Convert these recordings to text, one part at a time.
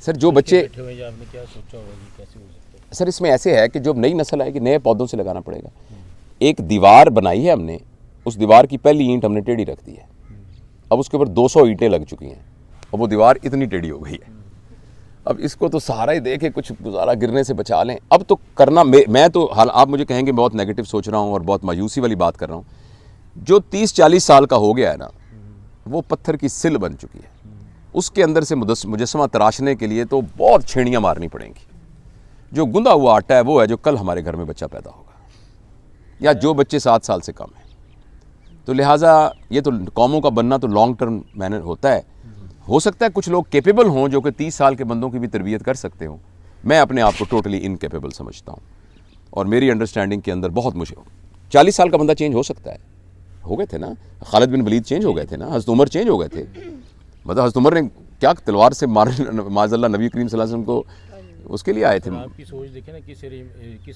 Sir जो बच्चे बैठे हुए हैं, आपने क्या सोचा होगा कि कैसे हो सकता है? सर इसमें ऐसे है कि जो नई नस्ल आएगी नए पौधों से लगाना पड़ेगा। एक दीवार बनाई है हमने, उस दीवार की पहली ईंट हमने टेढ़ी रख दी है, अब उसके ऊपर 200 ईंटें लग चुकी हैं और वो दीवार इतनी टेढ़ी हो गई है। अब इसको तो सहारा ही दे के कुछ गुजारा गिरने से बचा लें। अब तो करना मैं तो हाल आप मुझे कहेंगे बहुत नेगेटिव सोच रहा हूँ और बहुत मायूसी वाली बात कर रहा हूँ। जो 30-40 साल का हो गया है ना, वो पत्थर की सिल बन चुकी है। उसके अंदर से मुजस्समा तराशने के लिए तो बहुत छेड़ियाँ मारनी पड़ेंगी। जो गुंदा हुआ आटा है वो है जो कल हमारे घर में बच्चा पैदा होगा, या जो बच्चे 7 साल से कम हैं। तो लिहाजा ये तो कौमों का बनना तो लॉन्ग टर्म मैनर होता है। हो सकता है कुछ लोग कैपेबल हों जो कि 30 साल के बंदों की भी तरबियत कर सकते हों। मैं अपने आप को टोटली इनकेपेबल समझता हूँ और मेरी अंडरस्टैंडिंग के अंदर बहुत मुझे 40 साल का बंदा चेंज हो सकता है। हो गए थे ना, खालिद बिन वलीद चेंज हो गए थे ना, हज़रत उमर चेंज हो गए थे। मतलब हज़रत उमर ने क्या तलवार से माज़अल्लाह नबी करीम सल्लल्लाहु अलैहि वसल्लम को उसके लिए आए थे। आपकी सोच देखें ना किस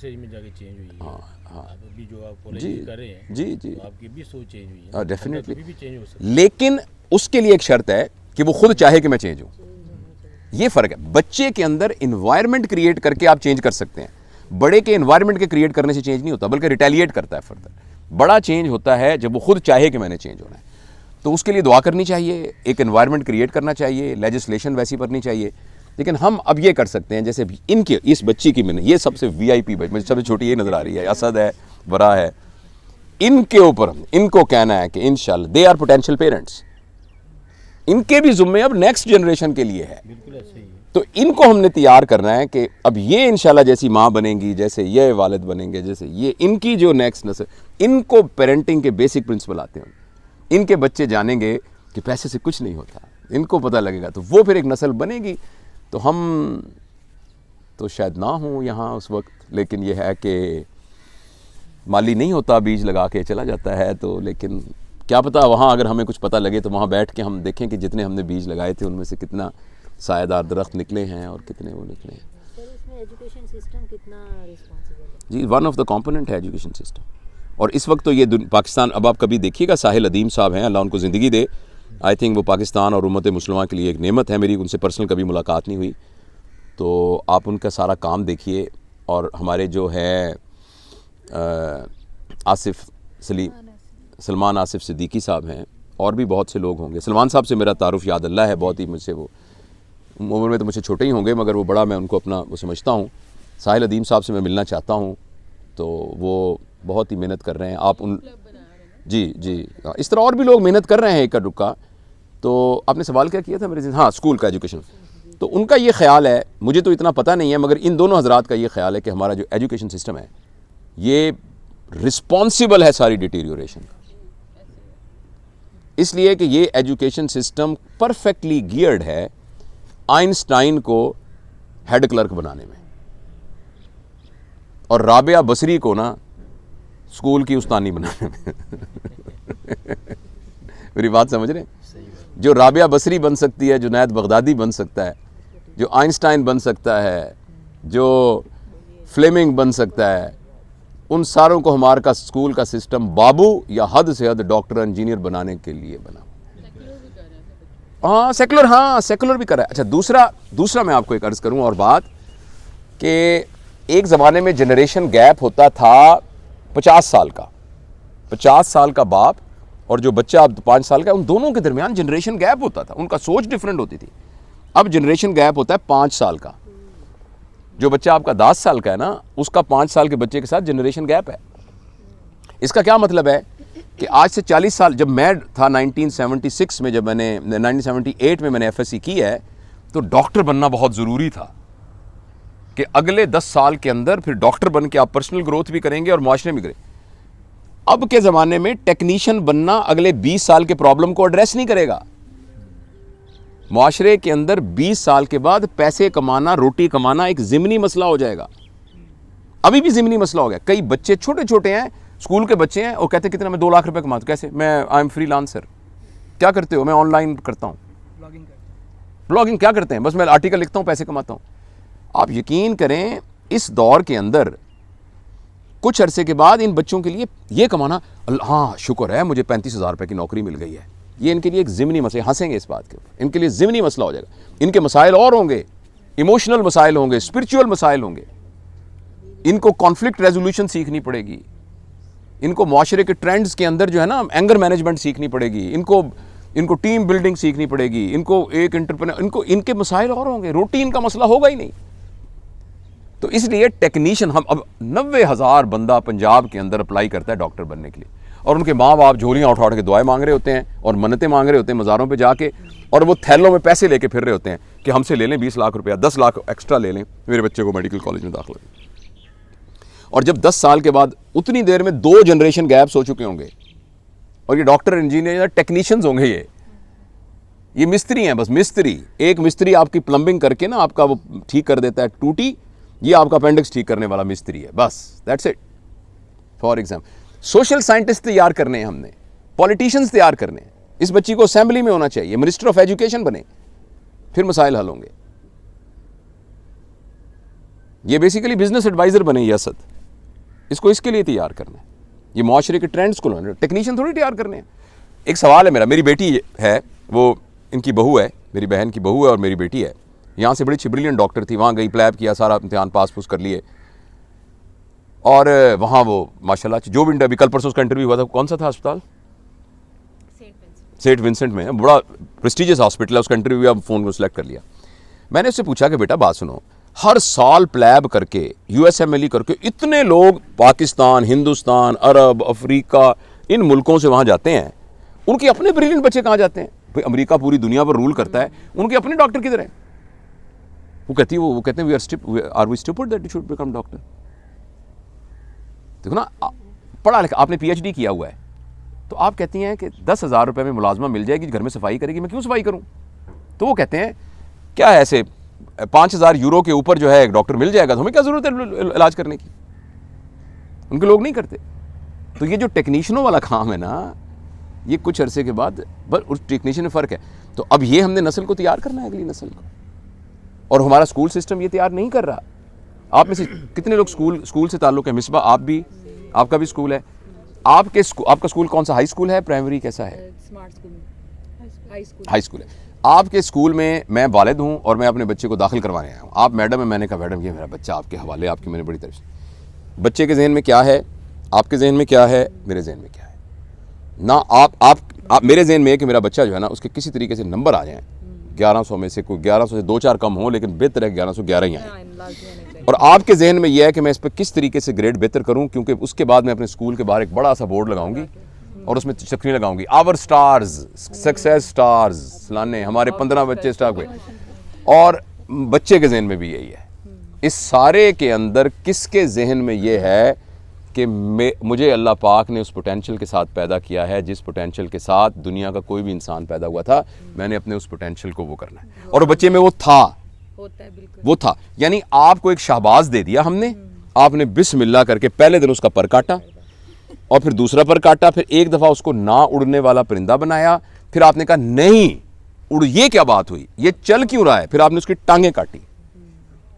एज में जाके चेंज हुई है। हाँ। आप अभी जो आप कॉलेज जी कर रहे हैं, जी जी, तो आपकी भी सोच चेंज हुई है। डेफिनेटली। कभी भी चेंज हो सकती है। लेकिन उसके लिए एक शर्त है कि वो खुद चाहे कि मैं चेंज हूँ। ये फ़र्क है। बच्चे के अंदर इन्वायरमेंट क्रिएट करके आप चेंज कर सकते हैं, बड़े के इन्वायरमेंट के क्रिएट करने से चेंज नहीं होता, बल्कि रिटेलिएट करता है फर्दर। बड़ा चेंज होता है जब वो खुद चाहे कि मैंने चेंज होना है। तो उसके लिए दुआ करनी चाहिए, एक एनवायरनमेंट क्रिएट करना चाहिए, लेजिस्लेशन वैसी बननी चाहिए। लेकिन हम अब ये कर सकते हैं, जैसे इनके इस बच्ची की मैंने ये सबसे वीआईपी मुझे सबसे छोटी ये नज़र आ रही है, असद है, बरा है, इनके ऊपर इनको कहना है कि इंशाल्लाह दे आर पोटेंशियल पेरेंट्स, इनके भी ज़िम्मे अब नेक्स्ट जनरेशन के लिए है। बिल्कुल ऐसे ही है। तो इनको हमने तैयार करना है कि अब ये इंशाल्लाह जैसी माँ बनेंगी, जैसे ये वालिद बनेंगे, जैसे ये इनकी जो नेक्स्ट नस्ल, इनको पेरेंटिंग के बेसिक प्रिंसिपल आते हैं, इनके बच्चे जानेंगे कि पैसे से कुछ नहीं होता, इनको पता लगेगा, तो वो फिर एक नस्ल बनेगी। तो हम तो शायद ना हों यहाँ उस वक्त, लेकिन ये है कि माली नहीं होता, बीज लगा के चला जाता है। तो लेकिन क्या पता वहाँ अगर हमें कुछ पता लगे तो वहाँ बैठ के हम देखें कि जितने हमने बीज लगाए थे उनमें से कितना सायेदार दरख्त निकले हैं और कितने वो निकले हैं। सर इसमें एजुकेशन सिस्टम कितना रिस्पॉन्सिबल है? जी, वन ऑफ द कंपोनेंट है एजुकेशन सिस्टम। और इस वक्त तो ये पाकिस्तान, अब आप कभी देखिएगा, साहिल अदीम साहब हैं, अल्लाह उनको ज़िंदगी दे, आई थिंक वो पाकिस्तान और उम्मत मुसलमान के लिए एक नेमत है। मेरी उनसे पर्सनल कभी मुलाकात नहीं हुई, तो आप उनका सारा काम देखिए। और हमारे जो है सलमान आसिफ सिद्दीकी साहब हैं, और भी बहुत से लोग होंगे। सलमान साहब से मेरा तारुफ याद अल्लाह है, बहुत ही मुझसे, वो उम्र में तो मुझसे छोटे ही होंगे मगर वो बड़ा, मैं उनको अपना वो समझता हूँ। साहिल अदीम साहब से मैं मिलना चाहता हूँ, तो वो बहुत ही मेहनत कर रहे हैं। आप उन जी जी, इस तरह और भी लोग मेहनत कर रहे हैं इक्का दुक्का। तो आपने सवाल क्या किया था मेरे से? हाँ, स्कूल का एजुकेशन। तो उनका ये ख्याल है, मुझे तो इतना पता नहीं है, मगर इन दोनों हजरात का ये ख्याल है कि हमारा जो एजुकेशन सिस्टम है ये रिस्पॉन्सिबल है सारी डिटीरियोरेशन का, इसलिए कि ये एजुकेशन सिस्टम परफेक्टली गियर्ड है आइंस्टाइन को हेड क्लर्क बनाने में, और राबिया बसरी को ना स्कूल की उस्तानी बनाने में। मेरी बात समझ रहे हैं? जो राबिया बसरी बन सकती है, जुनैद बगदादी बन सकता है, जो आइंस्टाइन बन सकता है, जो फ्लेमिंग बन सकता है, उन सारों को हमारे का स्कूल का सिस्टम बाबू या हद से हद डॉक्टर इंजीनियर बनाने के लिए बना। हाँ सेकुलर भी कर रहा है। अच्छा, दूसरा मैं आपको एक अर्ज़ करूँ और बात, कि एक ज़माने में जनरेशन गैप होता था 50 साल का, 50 साल का बाप और जो बच्चा अब 5 साल का, उन दोनों के दरमियान जनरेशन गैप होता था, उनका सोच डिफरेंट होती थी। अब जनरेशन गैप होता है 5 साल का। जो बच्चा आपका 10 साल का है ना, उसका 5 साल के बच्चे के साथ जनरेशन गैप है। इसका क्या मतलब है कि आज से 40 साल, जब मैं था 1976 में, जब मैंने 1978 में मैंने एफएससी की है, तो डॉक्टर बनना बहुत ज़रूरी था कि अगले 10 साल के अंदर फिर डॉक्टर बन के आप पर्सनल ग्रोथ भी करेंगे और मुआशरे में करेंगे। अब के ज़माने में टेक्नीशियन बनना अगले 20 साल के प्रॉब्लम को एड्रेस नहीं करेगा। मुआशरे के अंदर 20 साल के बाद पैसे कमाना, रोटी कमाना एक ज़िमनी मसला हो जाएगा। अभी भी ज़िमनी मसला हो गया। कई बच्चे छोटे छोटे हैं, स्कूल के बच्चे हैं, और कहते हैं कितना, मैं 2 लाख रुपए कमाता हूँ। कैसे? मैं आई एम फ्रीलांसर। क्या करते हो? मैं ऑनलाइन करता हूँ, ब्लॉगिंग। क्या करते हैं? बस मैं आर्टिकल लिखता हूँ, पैसे कमाता हूँ। आप यकीन करें, इस दौर के अंदर कुछ अरसे के बाद इन बच्चों के लिए ये कमाना, हाँ शुक्र है मुझे 35,000 रुपये की नौकरी मिल गई है, ये इनके लिए एक ज़िमनी मसला, हंसेंगे इस बात के ऊपर, इनके लिए ज़िमनी मसला हो जाएगा। इनके मसाइल और होंगे, इमोशनल मसाइल होंगे, स्पिरिचुअल मसाइल होंगे। इनको कॉन्फ्लिक्ट रेजोल्यूशन सीखनी पड़ेगी, इनको माशरे के ट्रेंड्स के अंदर जो है ना एंगर मैनेजमेंट सीखनी पड़ेगी, इनको टीम बिल्डिंग सीखनी पड़ेगी, इनको एक एंटरप्रेन्योर, इनके मसाइल और होंगे, रोटी इनका मसला होगा ही नहीं। तो इसलिए टेक्नीशियन, हम अब 90,000 बंदा पंजाब के अंदर अप्लाई करता है डॉक्टर बनने के लिए, और उनके माँ बाप झोलियाँ उठा के दुआएं मांग रहे होते हैं और मन्नतें मांग रहे होते हैं मज़ारों पे जाके, और वो थैलों में पैसे लेके फिर रहे होते हैं कि हमसे ले लें 20 लाख रुपया, 10 लाख एक्स्ट्रा ले लें, मेरे बच्चे को मेडिकल कॉलेज में दाखिला दें। और जब 10 साल के बाद उतनी देर में 2 जनरेशन गैप्स हो चुके होंगे, और ये डॉक्टर, इंजीनियर, टेक्नीशियंस होंगे, ये मिस्त्री हैं, बस मिस्त्री। एक मिस्त्री आपकी प्लम्बिंग करके ना आपका वो ठीक कर देता है टूटी, ये आपका अपेंडिक्स ठीक करने वाला मिस्त्री है, बस that's it. For example social scientist तैयार करने हैं हमने, पॉलिटिशियंस तैयार करने हैं। इस बच्ची को असेंबली में होना चाहिए, मिनिस्टर ऑफ एजुकेशन बने, फिर मसाइल हल होंगे। ये बेसिकली बिजनेस एडवाइजर बने, ये असद, इसको इसके लिए तैयार करना है, ये माशरे के ट्रेंड्स को, टेक्नीशियन थोड़ी तैयार करने हैं। एक सवाल है मेरा, मेरी बेटी है, वो इनकी बहू है, मेरी बहन की बहू है और मेरी बेटी है, यहाँ से बड़ी अच्छी ब्रिलियंट डॉक्टर थी, वहाँ गई, प्लैब किया, सारा इम्तिहान पास पूस कर लिए, और वहाँ वो माशाल्लाह जो भी अभी कल परसों उसका इंटरव्यू हुआ था, कौन सा था अस्पताल? सेंट विंसेंट में, बड़ा प्रेस्टिजियस हॉस्पिटल है, उसका इंटरव्यू अब फ़ोन को सिलेक्ट कर लिया। मैंने उससे पूछा कि बेटा बात सुनो, हर साल प्लैब करके USMLE करके इतने लोग पाकिस्तान, हिंदुस्तान, अरब, अफ्रीका, इन मुल्कों से वहाँ जाते हैं, उनके अपने ब्रिलियंट बच्चे कहाँ जाते हैं? भाई अमेरिका पूरी दुनिया पर रूल करता है, उनके अपने डॉक्टर किधर हैं? वो कहते हैं we stupid that you should become doctor. देखो ना, पढ़ा लिखा, आपने PhD किया हुआ है, तो आप कहती हैं कि 10,000 रुपये में मुलाजमा मिल जाएगी, घर में सफाई करेगी, मैं क्यों सफाई करूं? तो वो कहते हैं क्या है, ऐसे 5,000 यूरो के ऊपर जो है एक डॉक्टर मिल जाएगा, तो हमें क्या ज़रूरत है इलाज करने की? उनके लोग नहीं करते। तो ये जो टेक्नीशियनों वाला काम है ना, ये कुछ अरसे के बाद बस उस टेक्नीशियन में फ़र्क है। तो अब ये हमने नस्ल को तैयार करना है, अगली नस्ल को, और हमारा स्कूल सिस्टम ये तैयार नहीं कर रहा। आप में से कितने लोग स्कूल से ताल्लुक़ है? मिसबा, आप भी, आपका भी स्कूल है। आपका स्कूल कौन सा, हाई स्कूल है, प्राइमरी कैसा है? स्मार्ट स्कूल, हाई स्कूल है। आपके स्कूल में मैं वालिद हूँ और मैं अपने बच्चे को दाखिल करवाने आया हूँ, आप मैडम है, मैंने कहा मैडम ये मेरा बच्चा आपके हवाले, आपकी मैंने बड़ी तरफ से, बच्चे के जहन में क्या है, आपके जहन में क्या है, मेरे जहन में क्या है ना, आप मेरे जहन में है कि मेरा बच्चा जो है ना, उसके किसी तरीके से नंबर आ जाएँ 1100 में से, कोई 1100 से 2-4 कम हो, लेकिन बेहतर है 1111 ही आए। और आपके जहन में यह है कि मैं इस पर किस तरीके से ग्रेड बेहतर करूं, क्योंकि उसके बाद मैं अपने स्कूल के बाहर एक बड़ा सा बोर्ड लगाऊंगी और उसमें चक्री लगाऊंगी, आवर स्टार्स, सक्सेस स्टार्स, फलाने हमारे 15 बच्चे स्टार हुए। और बच्चे के जहन में भी यही है। इस सारे के अंदर किसके जहन में यह है कि मुझे अल्लाह पाक ने उस पोटेंशियल के साथ पैदा किया है, जिस पोटेंशियल के साथ दुनिया का कोई भी इंसान पैदा हुआ था, मैंने अपने उस पोटेंशियल को वो करना है, और बच्चे में वो था, होता है बिल्कुल, वो था। यानी आपको एक शाहबाज दे दिया हमने, आपने बिस्मिल्लाह करके पहले दिन उसका पर काटा, और फिर दूसरा पर काटा, फिर एक दफ़ा उसको ना उड़ने वाला परिंदा बनाया, फिर आपने कहा नहीं उड़, ये क्या बात हुई, ये चल क्यों रहा है, फिर आपने उसकी टांगें काटी,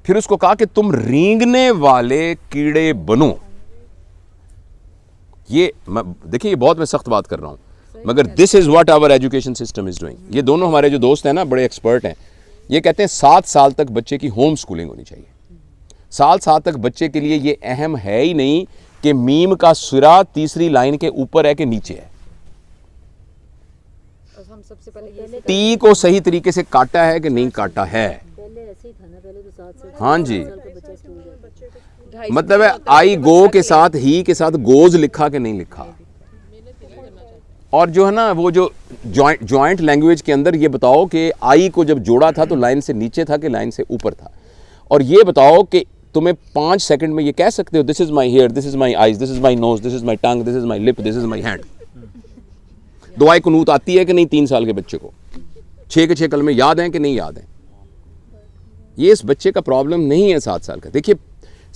फिर उसको कहा कि तुम रेंगने वाले कीड़े बनो। ये देखिए, ये बहुत मैं सख्त बात कर रहा हूँ, मगर this is what our education system is doing. ये दोनों हमारे जो दोस्त हैं ना, बड़े एक्सपर्ट हैं, ये कहते हैं 7 साल तक बच्चे की होम स्कूलिंग होनी चाहिए। 7 साल तक बच्चे के लिए ये अहम है ही नहीं कि मीम का सिरा तीसरी लाइन के ऊपर है कि नीचे है, हम सबसे पहले टी को सही तरीके से काटा है कि नहीं काटा है। पहले ऐसे ही था ना, पहले तो 7 से हाँ जी, बच्चा स्कूल जाता, मतलब है आई गो के साथ ही के साथ गोज लिखा कि नहीं लिखा। और जो है ना, वो जो जॉइंट लैंग्वेज के अंदर ये बताओ कि आई को जब जोड़ा था तो लाइन से नीचे था कि लाइन से ऊपर था, और ये बताओ कि तुम्हें 5 सेकंड में ये कह सकते हो this is my hair, this is my eyes, this is my nose, this is my tongue, this is my lip, this is my hand. दुआए कुनूत आती है कि नहीं 3 साल के बच्चे को? 6 के 6 कलमे याद हैं कि नहीं याद हैं? ये इस बच्चे का प्रॉब्लम नहीं है 7 साल का। देखिए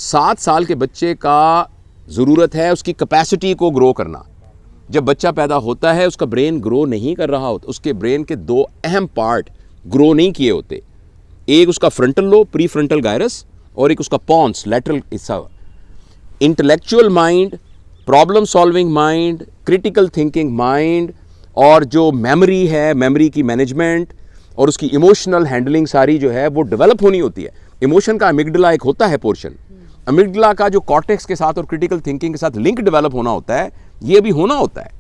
7 साल के बच्चे का ज़रूरत है उसकी कैपेसिटी को ग्रो करना। जब बच्चा पैदा होता है उसका ब्रेन ग्रो नहीं कर रहा होता, उसके ब्रेन के 2 अहम पार्ट ग्रो नहीं किए होते, एक उसका frontal lobe pre frontal gyrus और एक उसका पॉन्स लैटरल हिस्सा। Intellectual mind, problem solving mind, critical thinking mind और जो मेमोरी है, मेमोरी की मैनेजमेंट और उसकी इमोशनल हैंडलिंग सारी जो है वो डेवलप होनी होती है। इमोशन का अमिगडला एक होता है पोर्शन, अमिगडला का जो कॉर्टेक्स के साथ और क्रिटिकल थिंकिंग के साथ लिंक डेवलप होना होता है, ये भी होना होता है।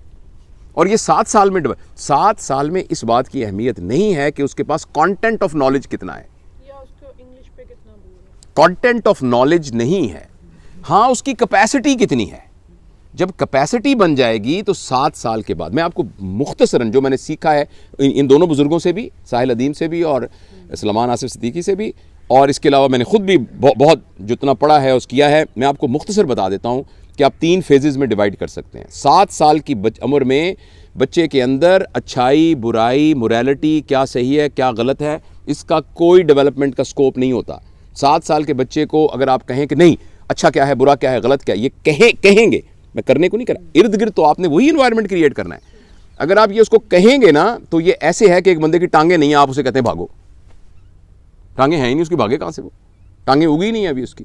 और ये 7 साल में 7 साल में इस बात की अहमियत नहीं है कि उसके पास कंटेंट ऑफ नॉलेज कितना है या उसको इंग्लिश पे कितना बोल रहा कंटेंट ऑफ नॉलेज नहीं है, हाँ उसकी कैपेसिटी कितनी है। जब कैपेसिटी बन जाएगी तो 7 साल के बाद, मैं आपको मुख्तसरन जो मैंने सीखा है इन दोनों बुजुर्गों से भी, साहिल अदीम से भी और सलमान आसिफ सिद्दीकी से भी, और इसके अलावा मैंने खुद भी बहुत जितना पढ़ा है उस किया है, मैं आपको मुख्तसर बता देता हूँ कि आप 3 फेजेस में डिवाइड कर सकते हैं। 7 साल की उम्र में बच्चे के अंदर अच्छाई, बुराई, मोरालिटी, क्या सही है क्या गलत है, इसका कोई डेवलपमेंट का स्कोप नहीं होता। 7 साल के बच्चे को अगर आप कहें कि नहीं अच्छा क्या है, बुरा क्या है, गलत क्या है, ये कहेंगे, मैं करने को नहीं कर, इर्द गिर्द तो आपने वही इन्वायरमेंट क्रिएट करना है। अगर आप ये उसको कहेंगे ना तो ये ऐसे है कि एक बंदे की टांगे नहीं है, आप उसे कहते हैं भागो, टांगे हैं ही नहीं उसकी, भागे कहाँ से, वो टांगे उगी नहीं है अभी उसकी।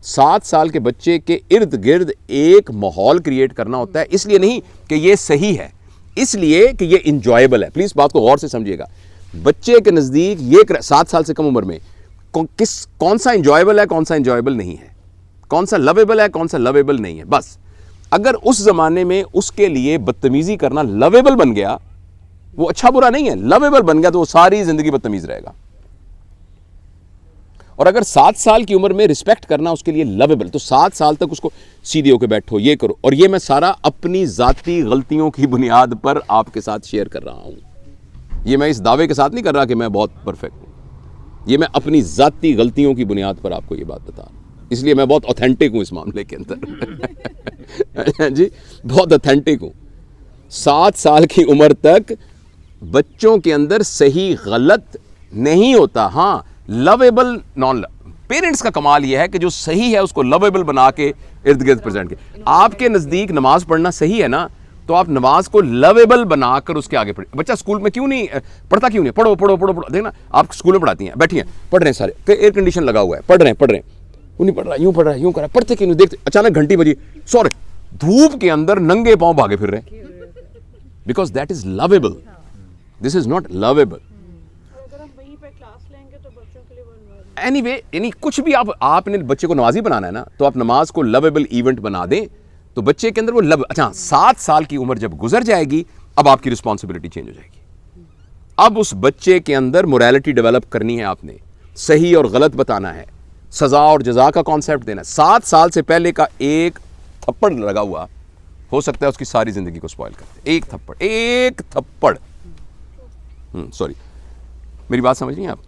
7 साल के बच्चे के इर्द गिर्द एक माहौल क्रिएट करना होता है, इसलिए नहीं कि ये सही है, इसलिए कि ये इंजॉयबल है। प्लीज बात को गौर से समझिएगा। बच्चे के नजदीक ये 7 साल से कम उम्र में कौन सा इंजॉयबल है, कौन सा इंजॉयबल नहीं है, कौन सा लवेबल है, कौन सा लवेबल नहीं है। बस अगर उस जमाने में उसके लिए बदतमीजी करना लवेबल बन गया, वो अच्छा बुरा नहीं है, लवेबल बन गया, तो वो सारी जिंदगी बदतमीज रहेगा। और अगर 7 साल की उम्र में रिस्पेक्ट करना उसके लिए लवेबल, तो 7 साल तक उसको सीधे होकर बैठो, ये करो। और ये मैं सारा अपनी जाती गलतियों की बुनियाद पर आपके साथ शेयर कर रहा हूं। ये मैं इस दावे के साथ नहीं कर रहा कि मैं बहुत परफेक्ट हूं, ये मैं अपनी जाती गलतियों की बुनियाद पर आपको ये बात बता रहा हूं। इसलिए मैं बहुत ऑथेंटिक हूं इस मामले के अंदर जी, बहुत ऑथेंटिक हूं। 7 साल की उम्र तक बच्चों के अंदर सही गलत नहीं होता, हाँ लवेबल नॉन। पेरेंट्स का कमाल यह है कि जो सही है उसको लवेबल बना के इर्द गिर्द प्रेजेंट के। आपके नज़दीक नमाज पढ़ना सही है ना, तो आप नमाज को लवेबल बनाकर उसके आगे पढ़े। बच्चा स्कूल में क्यों नहीं पढ़ता, क्यों नहीं, पढ़ो पढ़ो पढ़ो पढ़ो, देखना आप स्कूल में पढ़ाती हैं, बैठी हैं पढ़ रहे हैं सारे, एयर कंडीशन लगा हुआ है, पढ़ रहे हैं, वो नहीं पढ़ रहा, यूं पढ़ रहा है, यूं कर रहा है, पढ़ते क्यों नहीं, देखते अचानक घंटी बजी, सॉरी, धूप के अंदर नंगे पांव भागे फिर रहे, because that is lovable, this is not lovable. अगर हम वहीं पे क्लास लेंगे तो बच्चों के लिए वो environment एनीवे यानी कुछ भी आपने बच्चे को नमाजी बनाना है ना, तो आप नमाज को लवेबल इवेंट बना दें, तो बच्चे के अंदर वो अच्छा 7 साल की उम्र जब गुजर जाएगी, अब आपकी रिस्पॉन्सिबिलिटी चेंज हो जाएगी। अब उस बच्चे के अंदर मोरालिटी डेवलप करनी है, आपने सही और गलत बताना है, सजा और जजा का कॉन्सेप्ट देना है। 7 साल से पहले का एक थप्पड़ लगा हुआ हो सकता है उसकी सारी जिंदगी को स्पॉइल करते। एक थप्पड़ सॉरी, मेरी बात समझ रही हैं आप?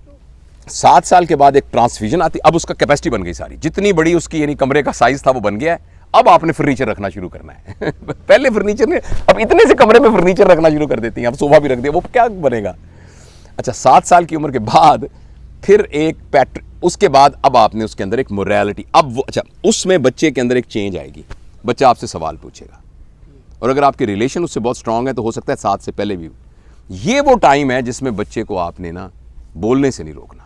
7 साल के बाद एक ट्रांसफ्यूजन आती, अब उसका कैपेसिटी बन गई सारी, जितनी बड़ी उसकी यानी कमरे का साइज था वो बन गया है। अब आपने फर्नीचर रखना शुरू करना है पहले फर्नीचर ने, अब इतने से कमरे में फर्नीचर रखना शुरू कर देती हैं, अब सोफा भी रख दिया, वो क्या बनेगा। अच्छा 7 साल की उम्र के बाद फिर एक पैटर्न, उसके बाद अब आपने उसके अंदर एक मोरालिटी, अब वो अच्छा उसमें बच्चे के अंदर एक चेंज आएगी, बच्चा आपसे सवाल पूछेगा, और अगर आपके रिलेशन उससे बहुत स्ट्रांग है तो हो सकता है 7 से पहले भी। ये वो टाइम है जिसमें बच्चे को आपने ना बोलने से नहीं रोकना,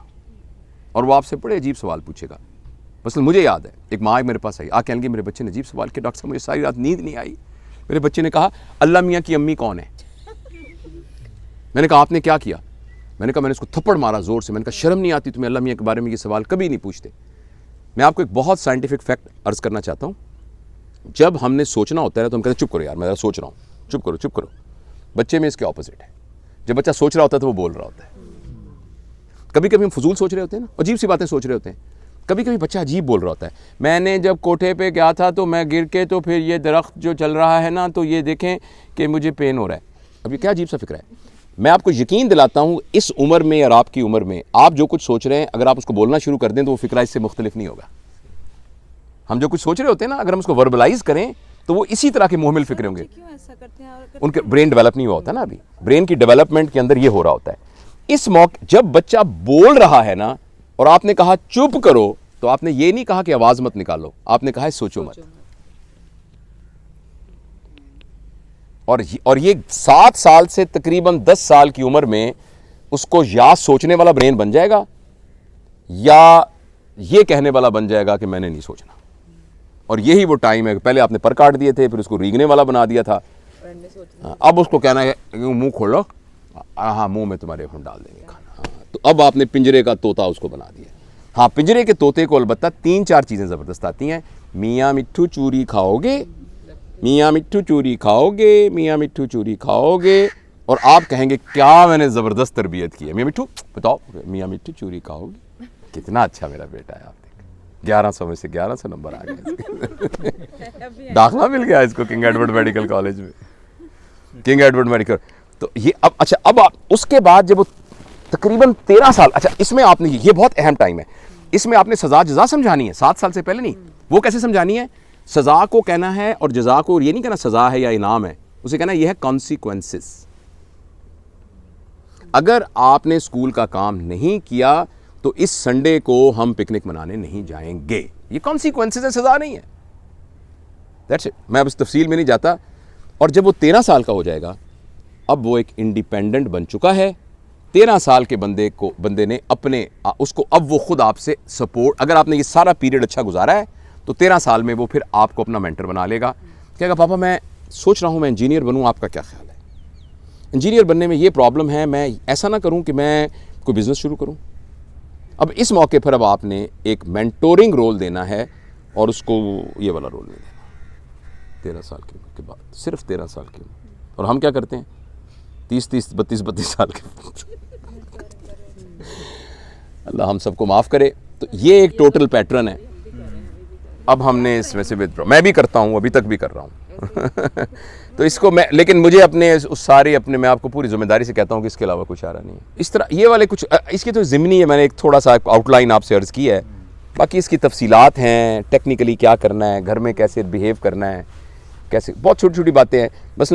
और वो आपसे बड़े अजीब सवाल पूछेगा। बस मुझे याद है एक माँ मेरे पास आई, कहने लगी मेरे बच्चे ने अजीब सवाल किया, डॉक्टर साहब मुझे सारी रात नींद नहीं आई। मेरे बच्चे ने कहा अल्लाह मियाँ की अम्मी कौन है। मैंने कहा आपने क्या किया? मैंने कहा मैंने उसको थप्पड़ मारा जोर से। मैंने कहा शर्म नहीं आती तुम्हें, अल्लाह मियाँ के बारे में ये सवाल कभी नहीं पूछते। मैं आपको एक बहुत साइंटिफिक फैक्ट अर्ज करना चाहता हूँ। जब हमने सोचना होता है तो हम कहते हैं चुप करो यार मैं सोच रहा हूँ, चुप करो। बच्चे में इसके ऑपोजिट है, जब बच्चा सोच रहा होता है तो वो बोल रहा होता है। कभी कभी हम फजूल सोच रहे होते हैं ना, अजीब सी बातें सोच रहे होते हैं, कभी कभी बच्चा अजीब बोल रहा होता है। मैंने जब कोठे पे गया था तो मैं गिर के, तो फिर ये दरख्त जो चल रहा है ना, तो ये देखें कि मुझे पेन हो रहा है। अभी क्या अजीब सा फिक्र है। मैं आपको यकीन दिलाता हूँ इस उम्र में और आपकी उम्र में आप जो कुछ सोच रहे हैं, अगर आप उसको बोलना शुरू कर दें तो वो फिक्रा इससे मुख्तलिफ नहीं होगा। हम जो कुछ सोच रहे होते हैं ना, अगर हम उसको वर्बलाइज करें तो वो इसी तरह के मुहमिल फिक्रे होंगे। क्यों ऐसा करते हैं? और उनके ब्रेन डेवलप नहीं हुआ होता ना, अभी ब्रेन की डेवलपमेंट के अंदर ये हो रहा होता है। इस मौके जब बच्चा बोल रहा है ना और आपने कहा चुप करो, तो आपने ये नहीं कहा कि आवाज मत निकालो, आपने कहा है सोचो मत। और ये 7 साल से तकरीबन 10 साल की उम्र में उसको या सोचने वाला ब्रेन बन जाएगा या ये कहने वाला बन जाएगा कि मैंने नहीं सोचना। और यही वो टाइम है, पहले आपने पर काट दिए थे, फिर उसको रीगने वाला बना दिया था, पढ़ने सोच रही हाँ, अब उसको कहना है कि मुंह खोलो, हाँ मुंह में तुम्हारे हम डाल देंगे खाना। हाँ, तो अब आपने पिंजरे का तोता उसको बना दिया। हाँ, पिंजरे के तोते को अलबत्ता 3-4 चीज़ें ज़बरदस्त आती हैं। मियाँ मिट्ठू चूरी खाओगे, मियाँ मिट्ठू चूरी खाओगे, मियाँ मिट्ठू चूरी खाओगे, और आप कहेंगे क्या मैंने ज़बरदस्त तरबियत की है। मियाँ मिट्ठू बताओ, मियाँ मिट्ठू चूरी खाओगे, कितना अच्छा मेरा बेटा है। आप देखें 1100 में से 1100 नंबर आ गए। दाखिला मिल गया इसको किंग एडवर्ड मेडिकल कॉलेज में, किंग एडवर्ड मेडिकल। तो ये अब अच्छा, अब आप उसके बाद जब वो तकरीबन 13 साल, अच्छा इसमें आपने ये बहुत अहम टाइम है, इसमें आपने सज़ा जज़ा समझानी है 7 साल से पहले नहीं। वो कैसे समझानी है? सज़ा को कहना है और जज़ा को ये नहीं कहना सज़ा है या इनाम है, उसे कहना ये है कॉन्सिक्वेंसेस। अगर आपने स्कूल का काम नहीं किया तो इस संडे को हम पिकनिक मनाने नहीं जाएंगे, ये कॉन्सिक्वेंसेस है, सज़ा नहीं है। That's it. मैं अब इस तफसील में नहीं जाता। और जब वो 13 साल का हो जाएगा, अब वो एक इंडिपेंडेंट बन चुका है। 13 साल के बंदे ने अपने उसको अब वो खुद आपसे सपोर्ट, अगर आपने ये सारा पीरियड अच्छा गुजारा है तो 13 साल में वो फिर आपको अपना मेंटर बना लेगा। कहेगा पापा मैं सोच रहा हूँ मैं इंजीनियर बनूँ, आपका क्या ख्याल है? इंजीनियर बनने में ये प्रॉब्लम है, मैं ऐसा ना करूँ कि मैं कोई बिज़नेस शुरू करूँ। अब इस मौके पर अब आपने एक मेंटोरिंग रोल देना है और उसको ये वाला रोल नहीं देना 13 साल के बाद, सिर्फ 13 साल की उम्र। और हम क्या करते हैं 30-30, 32-32 साल के। अल्लाह हम सबको माफ़ करे। तो ये एक टोटल पैटर्न है। अब हमने इसमें से विथड्रॉ, मैं भी करता हूँ, अभी तक भी कर रहा हूँ। तो इसको मैं, लेकिन मुझे अपने उस सारे अपने, मैं आपको पूरी जिम्मेदारी से कहता हूँ कि इसके अलावा कुछ आ रहा नहीं है। इस तरह ये वाले कुछ इसकी तो ज़िमनी है, मैंने एक थोड़ा सा आउटलाइन आपसे अर्ज़ की है। बाकी इसकी तफसीलात हैं, टेक्निकली क्या करना है, घर में कैसे बिहेव करना है, कैसे, बहुत छोटी छोटी बातें हैं। बस